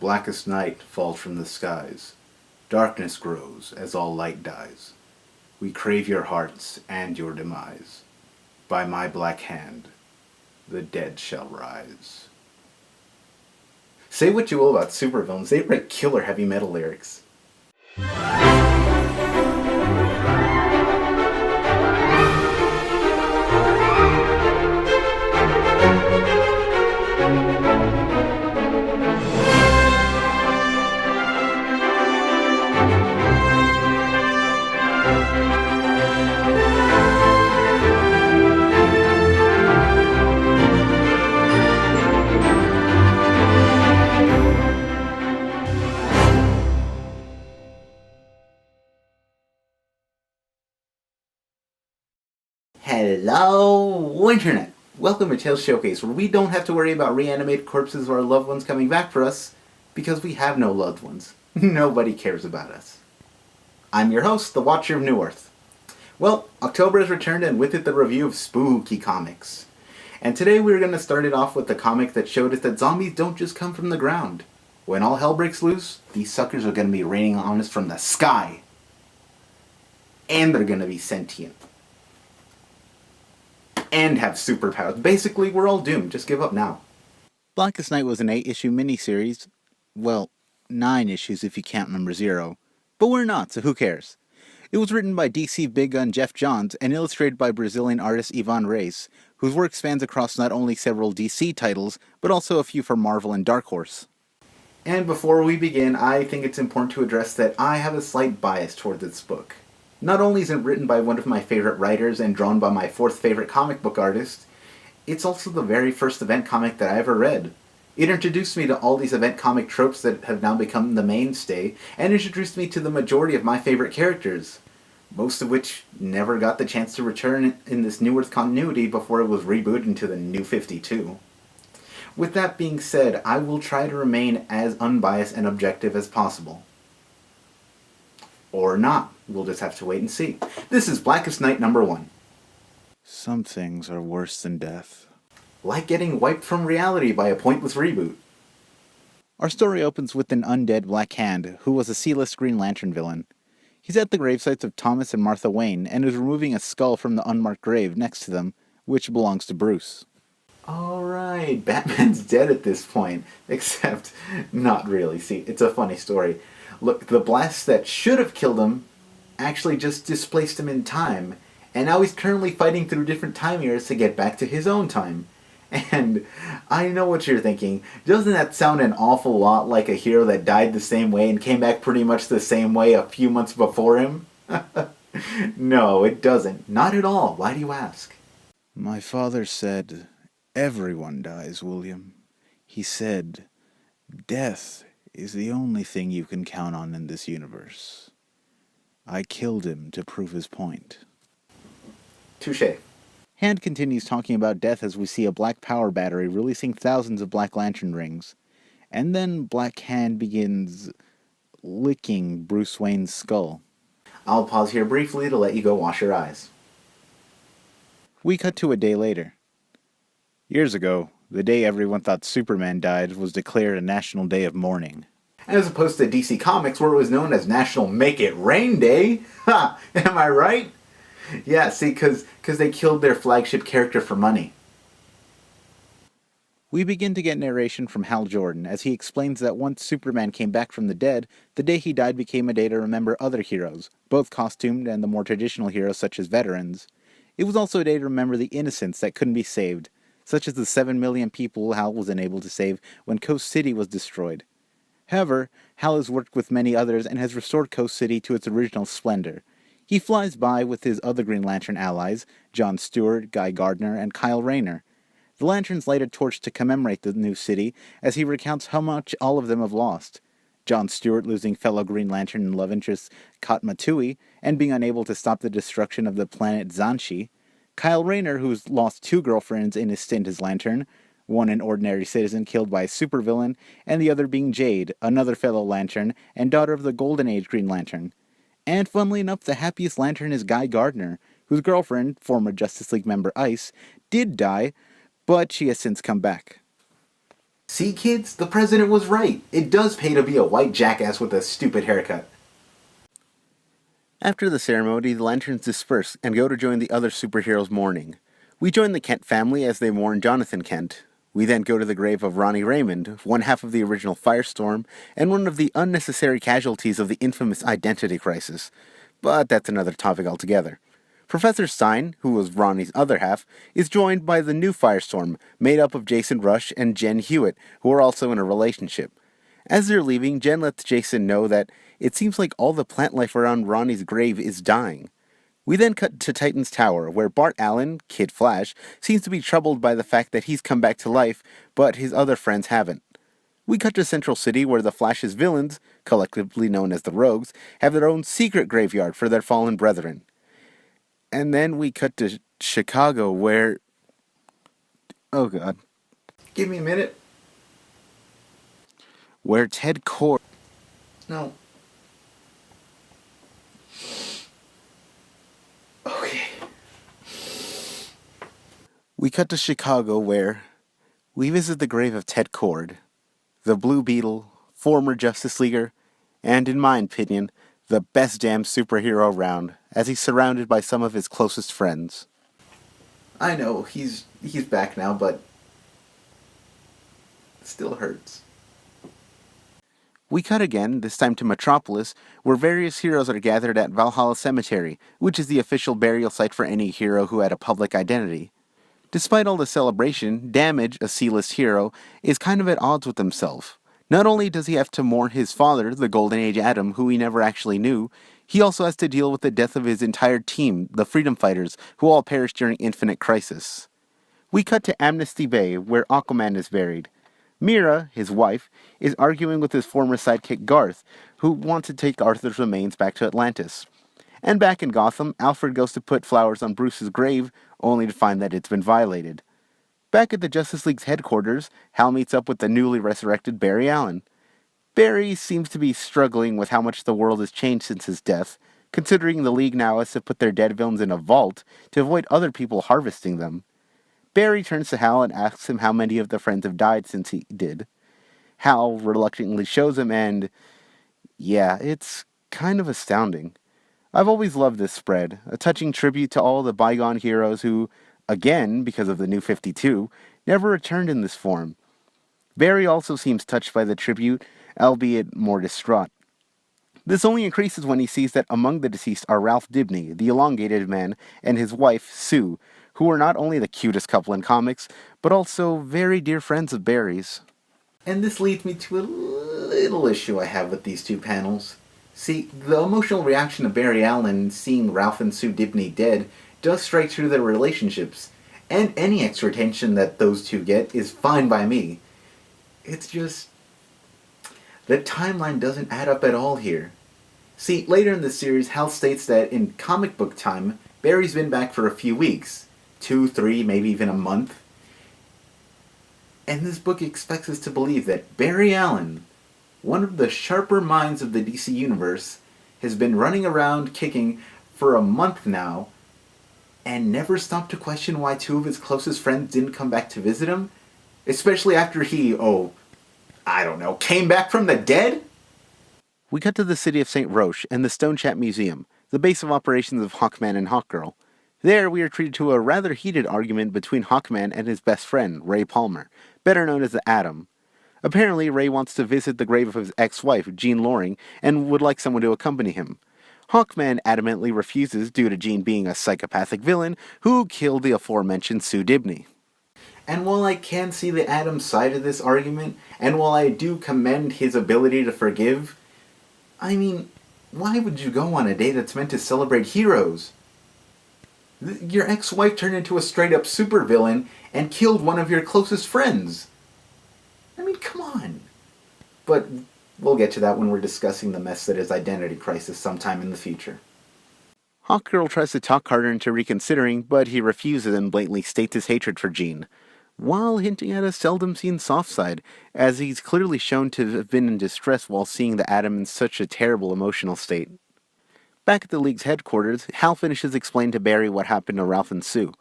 blackest night falls from the skies. Darkness grows as all light dies. We crave your hearts and your demise. By my black hand, the dead shall rise. Say what you will about supervillains, they write killer heavy metal lyrics. Hello, Internet! Welcome to Tales Showcase, where we don't have to worry about reanimated corpses or our loved ones coming back for us, because we have no loved ones. Nobody cares about us. I'm your host, the Watcher of New Earth. Well, October has returned, and with it the review of spooky comics. And today we're going to start it off with the comic that showed us that zombies don't just come from the ground. When all hell breaks loose, these suckers are going to be raining on us from the sky. And they're going to be sentient. And have superpowers. Basically, we're all doomed. Just give up now. Blackest Night was an 8-issue miniseries. Well, 9 issues if you count number 0. But we're not, so who cares? It was written by DC Big Gun Jeff Johns and illustrated by Brazilian artist Ivan Reis, whose work spans across not only several DC titles, but also a few for Marvel and Dark Horse. And before we begin, I think it's important to address that I have a slight bias toward this book. Not only is it written by one of my favorite writers and drawn by my 4th favorite comic book artist, it's also the very first event comic that I ever read. It introduced me to all these event comic tropes that have now become the mainstay, and introduced me to the majority of my favorite characters, most of which never got the chance to return in this New Earth continuity before it was rebooted into the New 52. With that being said, I will try to remain as unbiased and objective as possible. Or not. We'll just have to wait and see. This is Blackest Night number 1. Some things are worse than death. Like getting wiped from reality by a pointless reboot. Our story opens with an undead Black Hand, who was a C-list Green Lantern villain. He's at the gravesites of Thomas and Martha Wayne, and is removing a skull from the unmarked grave next to them, which belongs to Bruce. Alright, Batman's dead at this point. Except, not really. See, it's a funny story. Look, the blast that should have killed him actually just displaced him in time, and now he's currently fighting through different time years to get back to his own time. And I know what you're thinking. Doesn't that sound an awful lot like a hero that died the same way and came back pretty much the same way a few months before him? No, it doesn't. Not at all. Why do you ask? My father said, "Everyone dies, William." He said, "Death is the only thing you can count on in this universe." I killed him to prove his point. Touché. Hand continues talking about death as we see a black power battery releasing thousands of Black Lantern rings. And then Black Hand begins licking Bruce Wayne's skull. I'll pause here briefly to let you go wash your eyes. We cut to a day later. Years ago, the day everyone thought Superman died was declared a national day of mourning. As opposed to DC Comics, where it was known as National Make It Rain Day. Ha! Am I right? Yeah, see, because they killed their flagship character for money. We begin to get narration from Hal Jordan as he explains that once Superman came back from the dead, the day he died became a day to remember other heroes, both costumed and the more traditional heroes such as veterans. It was also a day to remember the innocents that couldn't be saved, such as the 7 million people Hal was unable to save when Coast City was destroyed. However, Hal has worked with many others and has restored Coast City to its original splendor. He flies by with his other Green Lantern allies, John Stewart, Guy Gardner, and Kyle Rayner. The Lanterns light a torch to commemorate the new city as he recounts how much all of them have lost. John Stewart losing fellow Green Lantern and love interest Katma Tui and being unable to stop the destruction of the planet Zanshi. Kyle Rayner, who's lost 2 girlfriends in his stint as Lantern, one an ordinary citizen killed by a supervillain, and the other being Jade, another fellow Lantern, and daughter of the Golden Age Green Lantern. And funnily enough, the happiest Lantern is Guy Gardner, whose girlfriend, former Justice League member Ice, did die, but she has since come back. See, kids, the president was right. It does pay to be a white jackass with a stupid haircut. After the ceremony, the lanterns disperse and go to join the other superheroes' mourning. We join the Kent family as they mourn Jonathan Kent. We then go to the grave of Ronnie Raymond, one half of the original Firestorm, and one of the unnecessary casualties of the infamous identity crisis. But that's another topic altogether. Professor Stein, who was Ronnie's other half, is joined by the new Firestorm, made up of Jason Rush and Jen Hewitt, who are also in a relationship. As they're leaving, Jen lets Jason know that it seems like all the plant life around Ronnie's grave is dying. We then cut to Titan's Tower, where Bart Allen, Kid Flash, seems to be troubled by the fact that he's come back to life, but his other friends haven't. We cut to Central City, where the Flash's villains, collectively known as the Rogues, have their own secret graveyard for their fallen brethren. And then we cut to Chicago, where... Oh god. Give me a minute. Where Ted Cord... No. Okay. We cut to Chicago, where we visit the grave of Ted Cord, the Blue Beetle, former Justice Leaguer, and in my opinion, the best damn superhero around, as he's surrounded by some of his closest friends. I know, he's back now, but it still hurts. We cut again, this time to Metropolis, where various heroes are gathered at Valhalla Cemetery, which is the official burial site for any hero who had a public identity. Despite all the celebration, Damage, a C-list hero, is kind of at odds with himself. Not only does he have to mourn his father, the Golden Age Atom, who he never actually knew, he also has to deal with the death of his entire team, the Freedom Fighters, who all perished during Infinite Crisis. We cut to Amnesty Bay, where Aquaman is buried. Mira, his wife, is arguing with his former sidekick Garth, who wants to take Arthur's remains back to Atlantis. And back in Gotham, Alfred goes to put flowers on Bruce's grave, only to find that it's been violated. Back at the Justice League's headquarters, Hal meets up with the newly resurrected Barry Allen. Barry seems to be struggling with how much the world has changed since his death, considering the League now has to put their dead villains in a vault to avoid other people harvesting them. Barry turns to Hal and asks him how many of the friends have died since he did. Hal reluctantly shows him, and yeah, it's kind of astounding. I've always loved this spread, a touching tribute to all the bygone heroes who, again, because of the New 52, never returned in this form. Barry also seems touched by the tribute, albeit more distraught. This only increases when he sees that among the deceased are Ralph Dibny, the elongated man, and his wife, Sue, who are not only the cutest couple in comics, but also very dear friends of Barry's. And this leads me to a little issue I have with these two panels. See, the emotional reaction of Barry Allen seeing Ralph and Sue Dibny dead does strike through their relationships, and any extra attention that those two get is fine by me. It's just... the timeline doesn't add up at all here. See, later in the series, Hal states that in comic book time, Barry's been back for a few weeks. 2, 3, maybe even a month. And this book expects us to believe that Barry Allen, one of the sharper minds of the DC Universe, has been running around kicking for a month now, and never stopped to question why 2 of his closest friends didn't come back to visit him? Especially after he, came back from the dead? We cut to the city of St. Roche and the Stone Chat Museum, the base of operations of Hawkman and Hawkgirl. There, we are treated to a rather heated argument between Hawkman and his best friend, Ray Palmer, better known as the Atom. Apparently, Ray wants to visit the grave of his ex-wife, Jean Loring, and would like someone to accompany him. Hawkman adamantly refuses due to Jean being a psychopathic villain who killed the aforementioned Sue Dibny. And while I can see the Atom side of this argument, and while I do commend his ability to forgive, I mean, why would you go on a day that's meant to celebrate heroes? Your ex-wife turned into a straight-up supervillain and killed one of your closest friends. I mean, come on. But we'll get to that when we're discussing the mess that is Identity Crisis sometime in the future. Hawkgirl tries to talk Carter into reconsidering, but he refuses and blatantly states his hatred for Jean, while hinting at a seldom-seen soft side, as he's clearly shown to have been in distress while seeing the Atom in such a terrible emotional state. Back at the League's headquarters, Hal finishes explaining to Barry what happened to Ralph and Sue.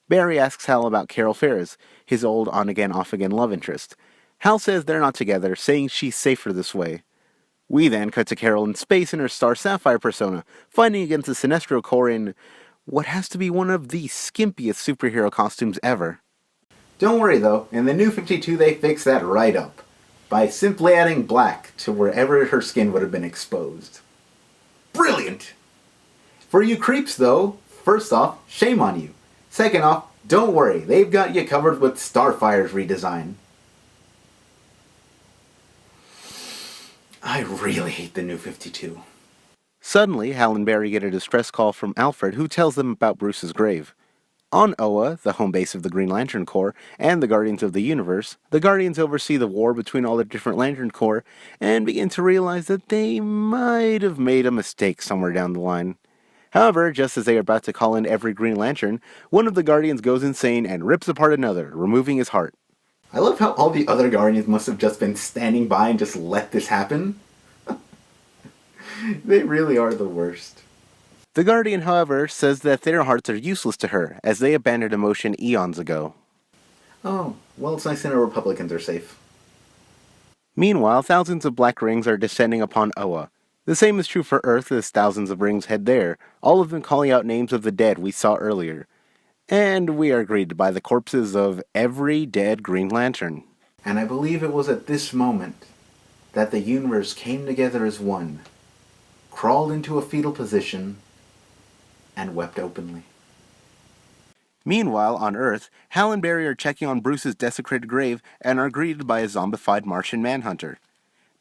Barry asks Hal about Carol Ferris, his old on-again, off-again love interest. Hal says they're not together, saying she's safer this way. We then cut to Carol in space in her Star Sapphire persona, fighting against the Sinestro Corps in what has to be one of the skimpiest superhero costumes ever. Don't worry though, in the New 52 they fix that right up, by simply adding black to wherever her skin would have been exposed. Brilliant! For you creeps though, first off, shame on you. Second off, don't worry, they've got you covered with Starfire's redesign. I really hate the New 52. Suddenly, Hal and Barry get a distress call from Alfred, who tells them about Bruce's grave. On Oa, the home base of the Green Lantern Corps, and the Guardians of the Universe, the Guardians oversee the war between all the different Lantern Corps, and begin to realize that they might have made a mistake somewhere down the line. However, just as they are about to call in every Green Lantern, one of the Guardians goes insane and rips apart another, removing his heart. I love how all the other Guardians must have just been standing by and just let this happen. They really are the worst. The Guardian, however, says that their hearts are useless to her, as they abandoned emotion eons ago. Oh, well, it's nice to know Republicans are safe. Meanwhile, thousands of black rings are descending upon Oa. The same is true for Earth as thousands of rings head there, all of them calling out names of the dead we saw earlier. And we are greeted by the corpses of every dead Green Lantern. And I believe it was at this moment that the universe came together as one, crawled into a fetal position, and wept openly. Meanwhile, on Earth, Hal and Barry are checking on Bruce's desecrated grave and are greeted by a zombified Martian manhunter.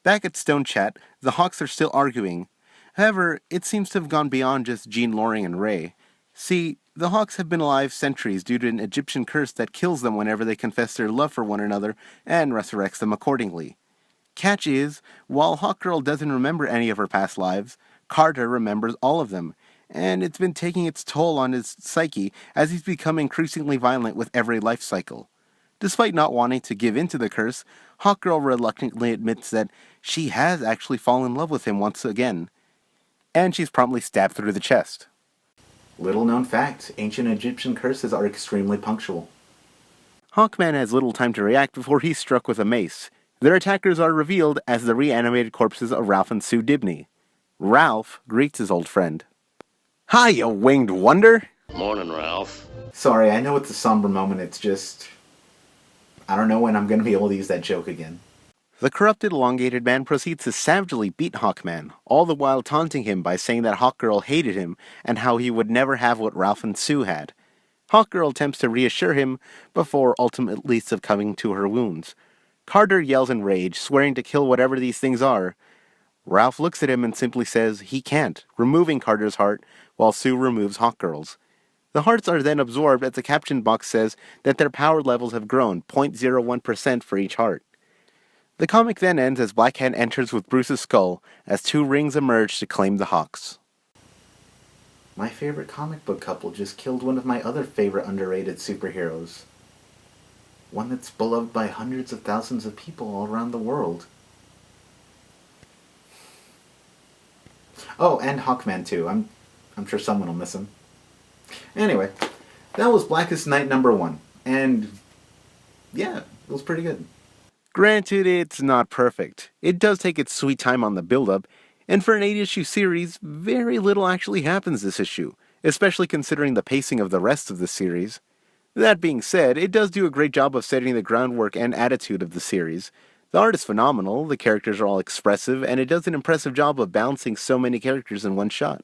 Back at Stone Chat, the Hawks are still arguing. However, it seems to have gone beyond just Jean Loring and Ray. See, the Hawks have been alive centuries due to an Egyptian curse that kills them whenever they confess their love for one another and resurrects them accordingly. Catch is, while Hawkgirl doesn't remember any of her past lives, Carter remembers all of them, and it's been taking its toll on his psyche as he's become increasingly violent with every life cycle. Despite not wanting to give in to the curse, Hawkgirl reluctantly admits that she has actually fallen in love with him once again, and she's promptly stabbed through the chest. Little known fact, ancient Egyptian curses are extremely punctual. Hawkman has little time to react before he's struck with a mace. Their attackers are revealed as the reanimated corpses of Ralph and Sue Dibney. Ralph greets his old friend. "Hi, you winged wonder!" Morning, Ralph. Sorry, I know it's a somber moment, it's just... I don't know when I'm going to be able to use that joke again. The corrupted, elongated man proceeds to savagely beat Hawkman, all the while taunting him by saying that Hawkgirl hated him and how he would never have what Ralph and Sue had. Hawkgirl attempts to reassure him before ultimately succumbing to her wounds. Carter yells in rage, swearing to kill whatever these things are. Ralph looks at him and simply says he can't, removing Carter's heart while Sue removes Hawkgirl's. The hearts are then absorbed as the caption box says that their power levels have grown 0.01% for each heart. The comic then ends as Black Hand enters with Bruce's skull as two rings emerge to claim the Hawks. My favorite comic book couple just killed one of my other favorite underrated superheroes. One that's beloved by hundreds of thousands of people all around the world. Oh, and Hawkman too. I'm sure someone will miss him. Anyway, that was Blackest Night #1. And yeah, it was pretty good. Granted, it's not perfect. It does take its sweet time on the build-up, and for an 8-issue series, very little actually happens this issue, especially considering the pacing of the rest of the series. That being said, it does do a great job of setting the groundwork and attitude of the series. The art is phenomenal, the characters are all expressive, and it does an impressive job of balancing so many characters in one shot.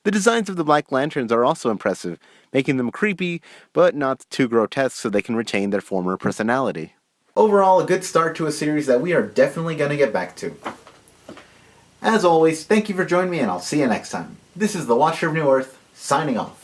The designs of the Black Lanterns are also impressive, making them creepy, but not too grotesque so they can retain their former personality. Overall, a good start to a series that we are definitely going to get back to. As always, thank you for joining me, and I'll see you next time. This is the Watcher of New Earth, signing off.